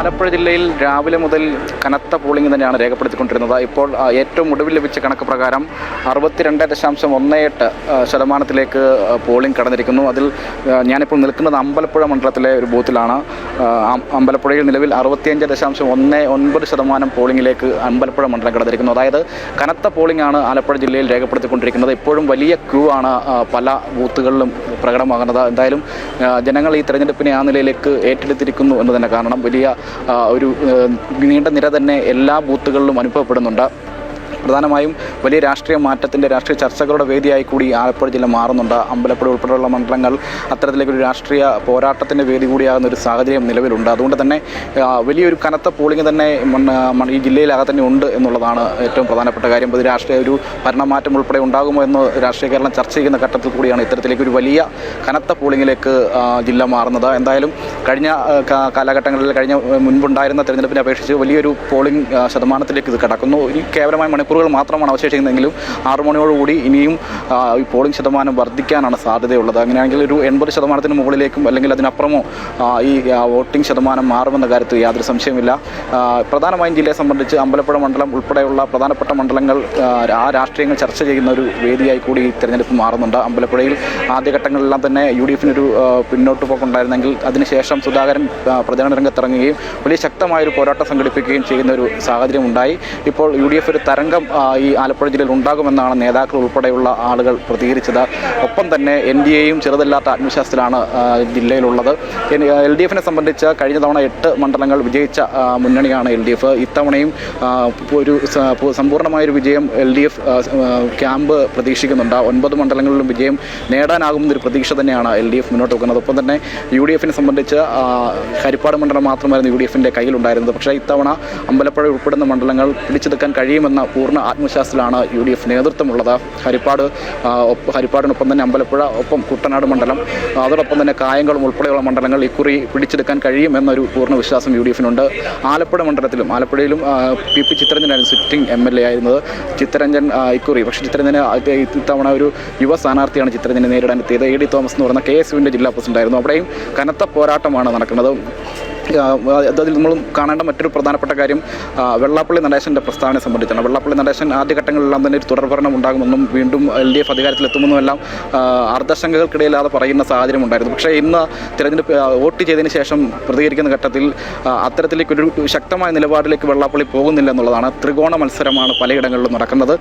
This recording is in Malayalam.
ആലപ്പുഴ ജില്ലയിൽ രാവിലെ മുതൽ കനത്ത പോളിംഗ് തന്നെയാണ് രേഖപ്പെടുത്തിക്കൊണ്ടിരുന്നത്. ഇപ്പോൾ ഏറ്റവും ഒടുവിൽ ലഭിച്ച കണക്ക് പ്രകാരം 62.18% പോളിംഗ് കടന്നിരിക്കുന്നു. അതിൽ ഞാനിപ്പോൾ നിൽക്കുന്നത് അമ്പലപ്പുഴ മണ്ഡലത്തിലെ ഒരു ബൂത്തിലാണ്. അമ്പലപ്പുഴയിൽ നിലവിൽ 65.19% പോളിംഗിലേക്ക് അമ്പലപ്പുഴ മണ്ഡലം കടന്നിരിക്കുന്നു. അതായത് കനത്ത പോളിംഗ് ആണ് ആലപ്പുഴ ജില്ലയിൽ രേഖപ്പെടുത്തിക്കൊണ്ടിരിക്കുന്നത്. ഇപ്പോഴും വലിയ ക്യൂ ആണ് പല ബൂത്തുകളിലും പ്രകടമാകുന്നത്. എന്തായാലും ജനങ്ങൾ ഈ തെരഞ്ഞെടുപ്പിനെ ആ നിലയിലേക്ക് ഏറ്റെടുത്തിരിക്കുന്നു എന്ന് തന്നെ കാണണം. വലിയ ഒരു നീണ്ട നിര തന്നെ എല്ലാ ബൂത്തുകളിലും അനുഭവപ്പെടുന്നുണ്ട്. പ്രധാനമായും വലിയ രാഷ്ട്രീയ മാറ്റത്തിൻ്റെ രാഷ്ട്രീയ ചർച്ചകളുടെ വേദിയായി കൂടി ആലപ്പുഴ ജില്ല മാറുന്നുണ്ട്. അമ്പലപ്പുഴ ഉൾപ്പെടെയുള്ള മണ്ഡലങ്ങൾ അത്തരത്തിലേക്കൊരു രാഷ്ട്രീയ പോരാട്ടത്തിൻ്റെ വേദി കൂടിയാകുന്ന ഒരു സാഹചര്യം നിലവിലുണ്ട്. അതുകൊണ്ട് തന്നെ വലിയൊരു കനത്ത പോളിംഗ് തന്നെ ഈ ജില്ലയിലാകെ തന്നെ ഉണ്ട് എന്നുള്ളതാണ് ഏറ്റവും പ്രധാനപ്പെട്ട കാര്യം. അത് രാഷ്ട്രീയ ഒരു ഭരണമാറ്റം ഉൾപ്പെടെ ഉണ്ടാകുമോ എന്ന് രാഷ്ട്രീയ കേരളം ചർച്ച ചെയ്യുന്ന ഘട്ടത്തിൽ കൂടിയാണ് ഇത്തരത്തിലേക്കൊരു വലിയ കനത്ത പോളിംഗിലേക്ക് ജില്ല മാറുന്നത്. എന്തായാലും കഴിഞ്ഞ കാലഘട്ടങ്ങളിൽ മുൻപുണ്ടായിരുന്ന തെരഞ്ഞെടുപ്പിനെ അപേക്ഷിച്ച് വലിയൊരു പോളിംഗ് ശതമാനത്തിലേക്ക് ഇത് കടക്കുന്നു. ഇനി കേവലമായ മണിക്കൂറുകൾ മാത്രമാണ് അവശേഷിക്കുന്നതെങ്കിലും 6 മണിയോടുകൂടി ഇനിയും ഈ പോളിംഗ് ശതമാനം വർദ്ധിക്കാനാണ് സാധ്യതയുള്ളത്. അങ്ങനെയാണെങ്കിൽ ഒരു 80% മുകളിലേക്കും അല്ലെങ്കിൽ അതിനപ്പുറമോ ഈ വോട്ടിംഗ് ശതമാനം മാറുമെന്ന കാര്യത്തിൽ യാതൊരു സംശയമില്ല. പ്രധാനമായും ജില്ലയെ സംബന്ധിച്ച് അമ്പലപ്പുഴ മണ്ഡലം ഉൾപ്പെടെയുള്ള പ്രധാനപ്പെട്ട മണ്ഡലങ്ങൾ ആ രാഷ്ട്രീയങ്ങൾ ചർച്ച ചെയ്യുന്ന ഒരു വേദിയായി കൂടി ഈ തെരഞ്ഞെടുപ്പ് മാറുന്നുണ്ട്. അമ്പലപ്പുഴയിൽ ആദ്യഘട്ടങ്ങളിലെല്ലാം തന്നെ UDF പിന്നോട്ട് പോക്കുണ്ടായിരുന്നെങ്കിൽ അതിനുശേഷം സുധാകരൻ പ്രചരണ രംഗത്തിറങ്ങുകയും വലിയ ശക്തമായൊരു പോരാട്ടം സംഘടിപ്പിക്കുകയും ചെയ്യുന്ന ഒരു സാഹചര്യം ഉണ്ടായി. ഇപ്പോൾ UDF ഒരു തരംഗം ഈ ആലപ്പുഴ ജില്ലയിൽ ഉണ്ടാകുമെന്നാണ് നേതാക്കൾ ഉൾപ്പെടെയുള്ള ആളുകൾ പ്രതികരിച്ചത്. ഒപ്പം തന്നെ NDAയും ചെറുതല്ലാത്ത ആത്മവിശ്വാസത്തിലാണ് ജില്ലയിലുള്ളത്. LDF സംബന്ധിച്ച് കഴിഞ്ഞ തവണ 8 മണ്ഡലങ്ങൾ വിജയിച്ച മുന്നണിയാണ് LDF. ഇത്തവണയും ഒരു സമ്പൂർണ്ണമായൊരു വിജയം LDF ക്യാമ്പ് പ്രതീക്ഷിക്കുന്നുണ്ട്. 9 മണ്ഡലങ്ങളിലും വിജയം നേടാനാകുമെന്നൊരു പ്രതീക്ഷ തന്നെയാണ് LDF മുന്നോട്ട് വെക്കുന്നത്. ഒപ്പം തന്നെ UDF സംബന്ധിച്ച് ഹരിപ്പാട് മണ്ഡലം മാത്രമായിരുന്നു UDF കയ്യിലുണ്ടായിരുന്നത്. പക്ഷേ ഇത്തവണ അമ്പലപ്പുഴ ഉൾപ്പെടുന്ന മണ്ഡലങ്ങൾ പിടിച്ചെടുക്കാൻ കഴിയുമെന്ന പൂർണ്ണ ആത്മവിശ്വാസത്തിലാണ് UDF നേതൃത്വമുള്ളത്. ഹരിപ്പാടിനൊപ്പം തന്നെ അമ്പലപ്പുഴ, ഒപ്പം കുട്ടനാട് മണ്ഡലം, അതോടൊപ്പം തന്നെ കായംകുളം ഉൾപ്പെടെയുള്ള മണ്ഡലങ്ങൾ ഇക്കുറി പിടിച്ചെടുക്കാൻ കഴിയുമെന്നൊരു പൂർണ്ണ വിശ്വാസം UDF ആലപ്പുഴ മണ്ഡലത്തിലും ആലപ്പുഴയിലും PP ചിത്തരഞ്ജനായിരുന്നു സിറ്റിംഗ് MLA ആയിരുന്നത്. ചിത്തരഞ്ജൻ ഇക്കുറി പക്ഷേ ചിത്തരഞ്ജന് ഇത്തവണ ഒരു യുവ സ്ഥാനാർത്ഥിയാണ് ചിത്തരഞ്ജനെ നേരിടാൻ എത്തിയത്. AD തോമസ് എന്ന് പറയുന്ന KSU ജില്ലാ പ്രസിഡന്റ് ആയിരുന്നു. അവിടെയും കനത്ത പോരാട്ടമാണ് നടക്കുന്നത്. അതിൽ നമ്മൾ കാണേണ്ട മറ്റൊരു പ്രധാനപ്പെട്ട കാര്യം വെള്ളാപ്പള്ളി നടേശൻ്റെ പ്രസ്താവനയെ സംബന്ധിച്ചാണ്. വെള്ളാപ്പള്ളി നടേശൻ ആദ്യഘട്ടങ്ങളിലെല്ലാം തന്നെ ഒരു തുടർഭരണം ഉണ്ടാകുമെന്നും വീണ്ടും LDF അധികാരത്തിലെത്തുമെന്നും എല്ലാം അർദ്ധശങ്കകൾക്കിടയില്ലാതെ പറയുന്ന സാഹചര്യം ഉണ്ടായിരുന്നു. പക്ഷേ ഇന്ന് തിരഞ്ഞെടുപ്പ് വോട്ട് ചെയ്തതിന് ശേഷം പ്രതികരിക്കുന്ന ഘട്ടത്തിൽ അത്തരത്തിലേക്കൊരു ശക്തമായ നിലപാടിലേക്ക് വെള്ളാപ്പള്ളി പോകുന്നില്ല എന്നുള്ളതാണ്. ത്രികോണ മത്സരമാണ് പലയിടങ്ങളിലും നടക്കുന്നത്.